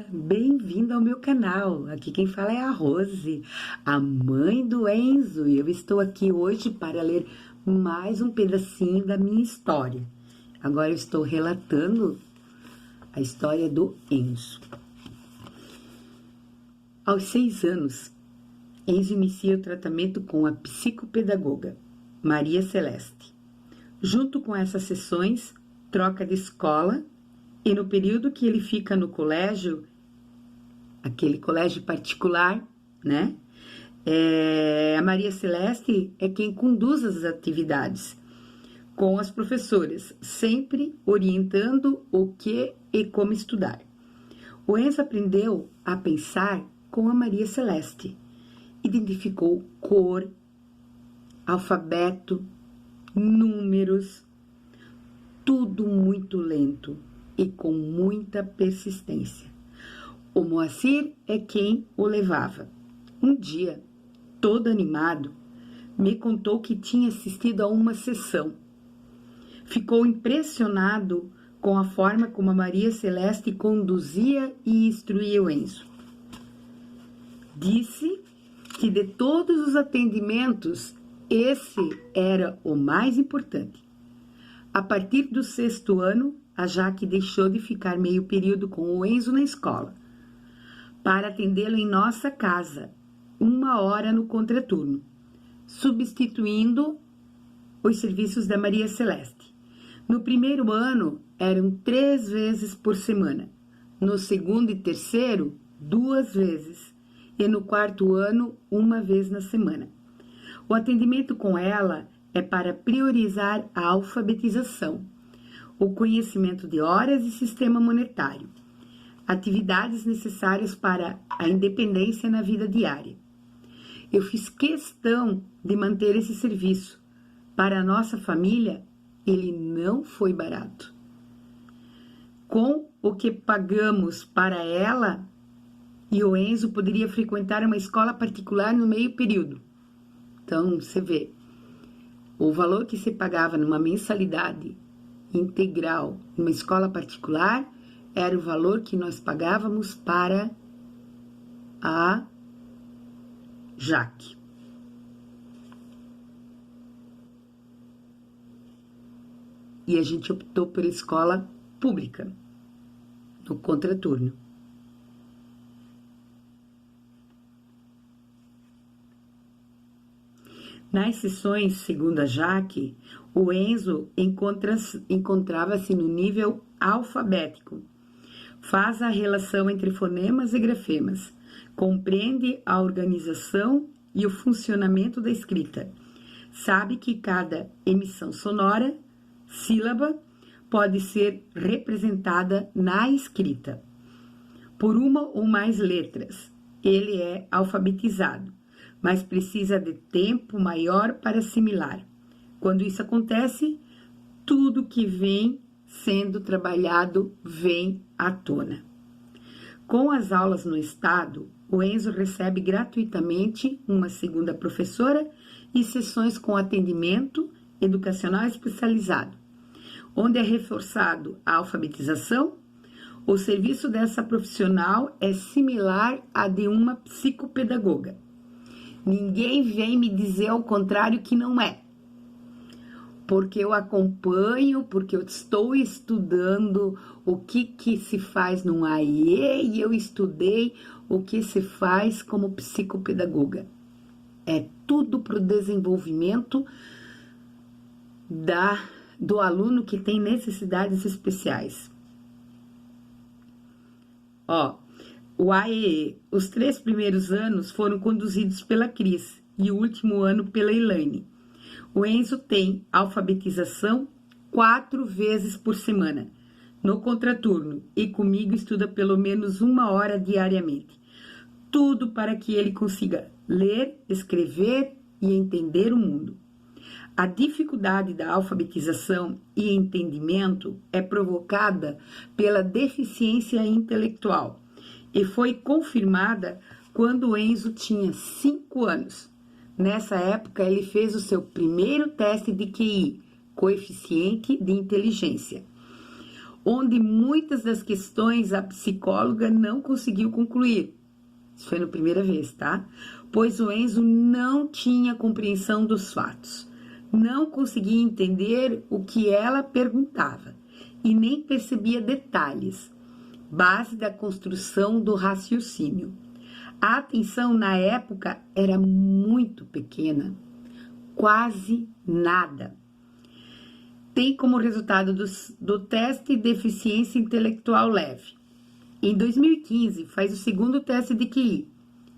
Bem-vindo ao meu canal. Aqui quem fala é a Rose, a mãe do Enzo, e eu estou aqui hoje para ler mais um pedacinho da minha história. Agora eu estou relatando a história do Enzo. Aos 6 anos, Enzo inicia o tratamento com a psicopedagoga Maria Celeste. Junto com essas sessões, troca de escola. E no período que ele fica no colégio, aquele colégio particular, né? A Maria Celeste é quem conduz as atividades com as professoras, sempre orientando o que e como estudar. O Enzo aprendeu a pensar com a Maria Celeste. Identificou cor, alfabeto, números, tudo muito lento e com muita persistência. O Moacir é quem o levava. Um dia, todo animado, me contou que tinha assistido a uma sessão. Ficou impressionado com a forma como a Maria Celeste conduzia e instruía o Enzo. Disse que de todos os atendimentos, esse era o mais importante. A partir do 6º ano, a Jaque deixou de ficar meio período com o Enzo na escola, para atendê-lo em nossa casa, 1 hora no contraturno, substituindo os serviços da Maria Celeste. No primeiro ano, eram 3 vezes por semana. No segundo e terceiro, 2 vezes. E no 4º ano, 1 vez na semana. O atendimento com ela é para priorizar a alfabetização, o conhecimento de horas e sistema monetário, atividades necessárias para a independência na vida diária. Eu fiz questão de manter esse serviço. Para a nossa família, ele não foi barato. Com o que pagamos para ela, e o Enzo poderia frequentar uma escola particular no meio período. Então, você vê, o valor que se pagava numa mensalidade integral numa escola particular era o valor que nós pagávamos para a Jaque. E a gente optou por escola pública, no contraturno. Nas sessões, segundo a Jaque, o Enzo encontrava-se no nível alfabético. Faz a relação entre fonemas e grafemas. Compreende a organização e o funcionamento da escrita. Sabe que cada emissão sonora, sílaba, pode ser representada na escrita por uma ou mais letras. Ele é alfabetizado, mas precisa de tempo maior para assimilar. Quando isso acontece, tudo que vem sendo trabalhado vem à tona. Com as aulas no estado, o Enzo recebe gratuitamente uma segunda professora e sessões com atendimento educacional especializado, onde é reforçado a alfabetização. O serviço dessa profissional é similar à de uma psicopedagoga. Ninguém vem me dizer ao contrário que não é. Porque eu acompanho, porque eu estou estudando o que se faz no AIE e eu estudei o que se faz como psicopedagoga. É tudo para o desenvolvimento do aluno que tem necessidades especiais. O AEE, os 3 primeiros anos foram conduzidos pela Cris e o último ano pela Elaine. O Enzo tem alfabetização 4 vezes por semana, no contraturno, e comigo estuda pelo menos 1 hora diariamente. Tudo para que ele consiga ler, escrever e entender o mundo. A dificuldade da alfabetização e entendimento é provocada pela deficiência intelectual e foi confirmada quando o Enzo tinha 5 anos. Nessa época, ele fez o seu primeiro teste de QI, coeficiente de inteligência. onde muitas das questões a psicóloga não conseguiu concluir. Isso foi na primeira vez, tá? Pois o Enzo não tinha compreensão dos fatos, não conseguia entender o que ela perguntava e nem percebia detalhes, base da construção do raciocínio. A atenção na época era muito pequena, quase nada. Tem como resultado do teste deficiência intelectual leve. Em 2015, faz o segundo teste de QI,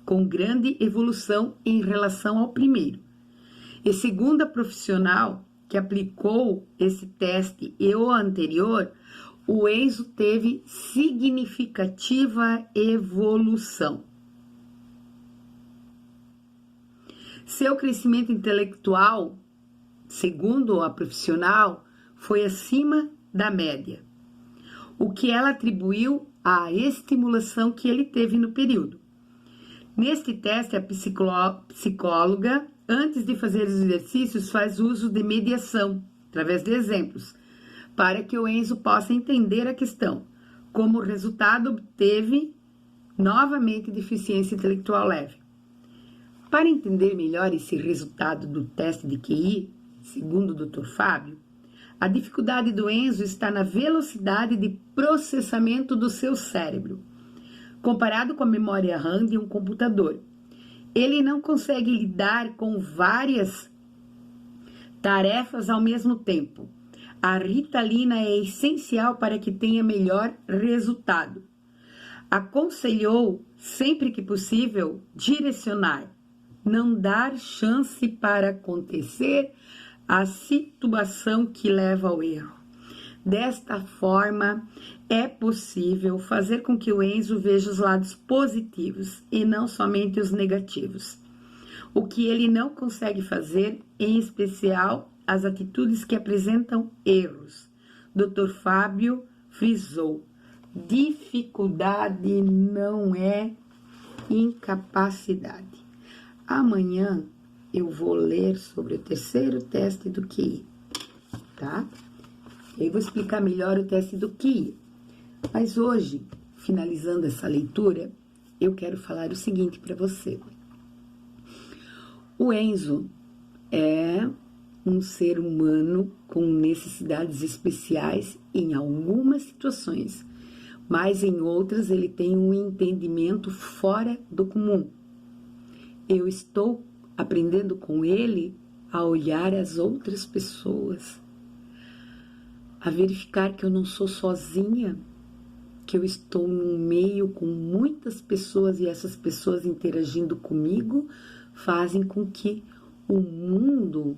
com grande evolução em relação ao primeiro. E segundo a profissional que aplicou esse teste e o anterior, o Enzo teve significativa evolução. Seu crescimento intelectual, segundo a profissional, foi acima da média, o que ela atribuiu à estimulação que ele teve no período. Neste teste, a psicóloga, antes de fazer os exercícios, faz uso de mediação, através de exemplos, para que o Enzo possa entender a questão. Como resultado, obteve novamente deficiência intelectual leve. Para entender melhor esse resultado do teste de QI, segundo o Dr. Fábio, a dificuldade do Enzo está na velocidade de processamento do seu cérebro, comparado com a memória RAM de um computador. Ele não consegue lidar com várias tarefas ao mesmo tempo. A Ritalina é essencial para que tenha melhor resultado. Aconselhou, sempre que possível, direcionar, não dar chance para acontecer a situação que leva ao erro. Desta forma, é possível fazer com que o Enzo veja os lados positivos e não somente os negativos. O que ele não consegue fazer, em especial as atitudes que apresentam erros. Dr. Fábio frisou: dificuldade não é incapacidade. Amanhã eu vou ler sobre o terceiro teste do QI, tá? E aí vou explicar melhor o teste do QI. Mas hoje, finalizando essa leitura, eu quero falar o seguinte para você. O Enzo é um ser humano com necessidades especiais em algumas situações, mas em outras ele tem um entendimento fora do comum. Eu estou aprendendo com ele a olhar as outras pessoas, a verificar que eu não sou sozinha, que eu estou num meio com muitas pessoas e essas pessoas interagindo comigo fazem com que o mundo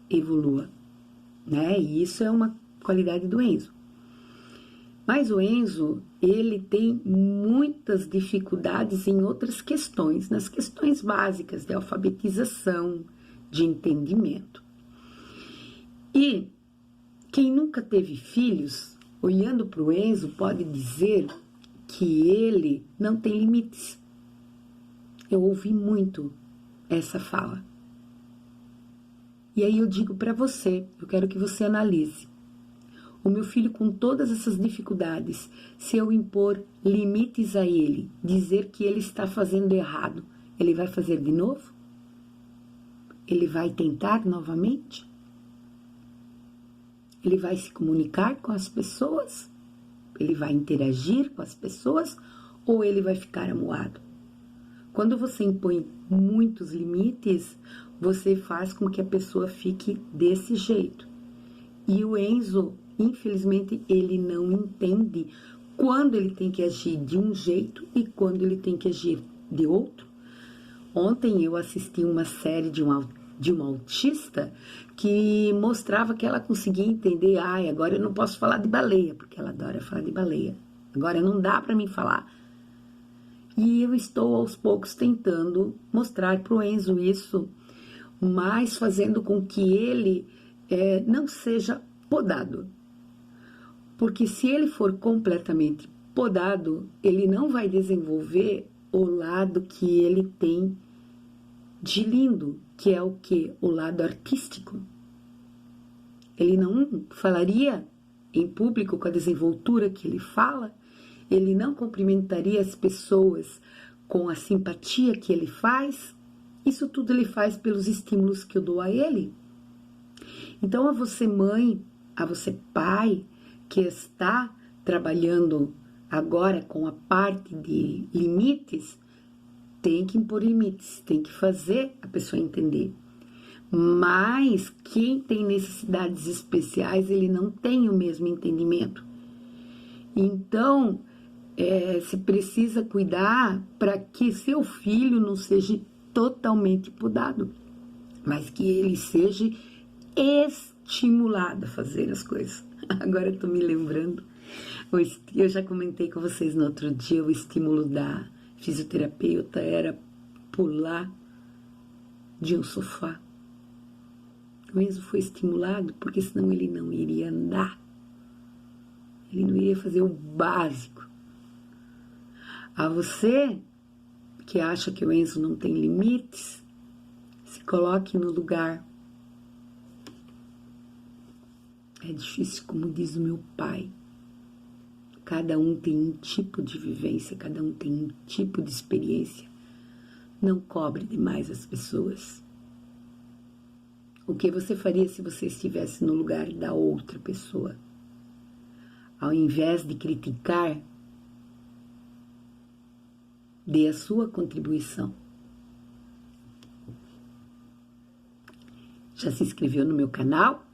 evolua, né? E isso é uma qualidade do Enzo. Mas o Enzo, ele tem muitas dificuldades em outras questões, nas questões básicas de alfabetização, de entendimento. E quem nunca teve filhos, olhando para o Enzo, pode dizer que ele não tem limites. Eu ouvi muito essa fala. E aí eu digo para você, eu quero que você analise. O meu filho, com todas essas dificuldades, se eu impor limites a ele, dizer que ele está fazendo errado, ele vai fazer de novo? Ele vai tentar novamente? Ele vai se comunicar com as pessoas? Ele vai interagir com as pessoas? Ou ele vai ficar amuado? Quando você impõe muitos limites, você faz com que a pessoa fique desse jeito. E o Enzo, infelizmente, ele não entende quando ele tem que agir de um jeito e quando ele tem que agir de outro. Ontem eu assisti uma série de uma autista que mostrava que ela conseguia entender, agora eu não posso falar de baleia, porque ela adora falar de baleia. Agora não dá para mim falar. E eu estou aos poucos tentando mostrar para o Enzo isso, mas fazendo com que ele não seja podado. Porque se ele for completamente podado, ele não vai desenvolver o lado que ele tem de lindo, que é o quê? O lado artístico. Ele não falaria em público com a desenvoltura que ele fala, ele não cumprimentaria as pessoas com a simpatia que ele faz. Isso tudo ele faz pelos estímulos que eu dou a ele. Então, a você mãe, a você pai, que está trabalhando agora com a parte de limites, tem que impor limites, tem que fazer a pessoa entender. Mas quem tem necessidades especiais, ele não tem o mesmo entendimento. Então, se precisa cuidar para que seu filho não seja totalmente podado, mas que ele seja estimulado a fazer as coisas. Agora eu tô me lembrando, eu já comentei com vocês no outro dia, o estímulo da fisioterapeuta era pular de um sofá. O Enzo foi estimulado porque senão ele não iria andar. Ele não iria fazer o básico. A você que acha que o Enzo não tem limites, se coloque no lugar. É difícil, como diz o meu pai. Cada um tem um tipo de vivência, cada um tem um tipo de experiência. Não cobre demais as pessoas. O que você faria se você estivesse no lugar da outra pessoa? Ao invés de criticar, dê a sua contribuição. Já se inscreveu no meu canal?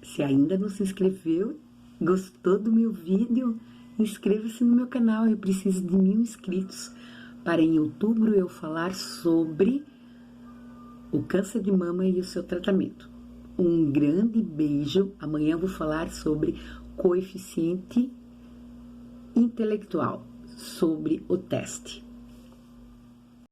Se ainda não se inscreveu, gostou do meu vídeo, inscreva-se no meu canal. Eu preciso de 1000 inscritos para em outubro eu falar sobre o câncer de mama e o seu tratamento. Um grande beijo. Amanhã eu vou falar sobre coeficiente intelectual, sobre o teste.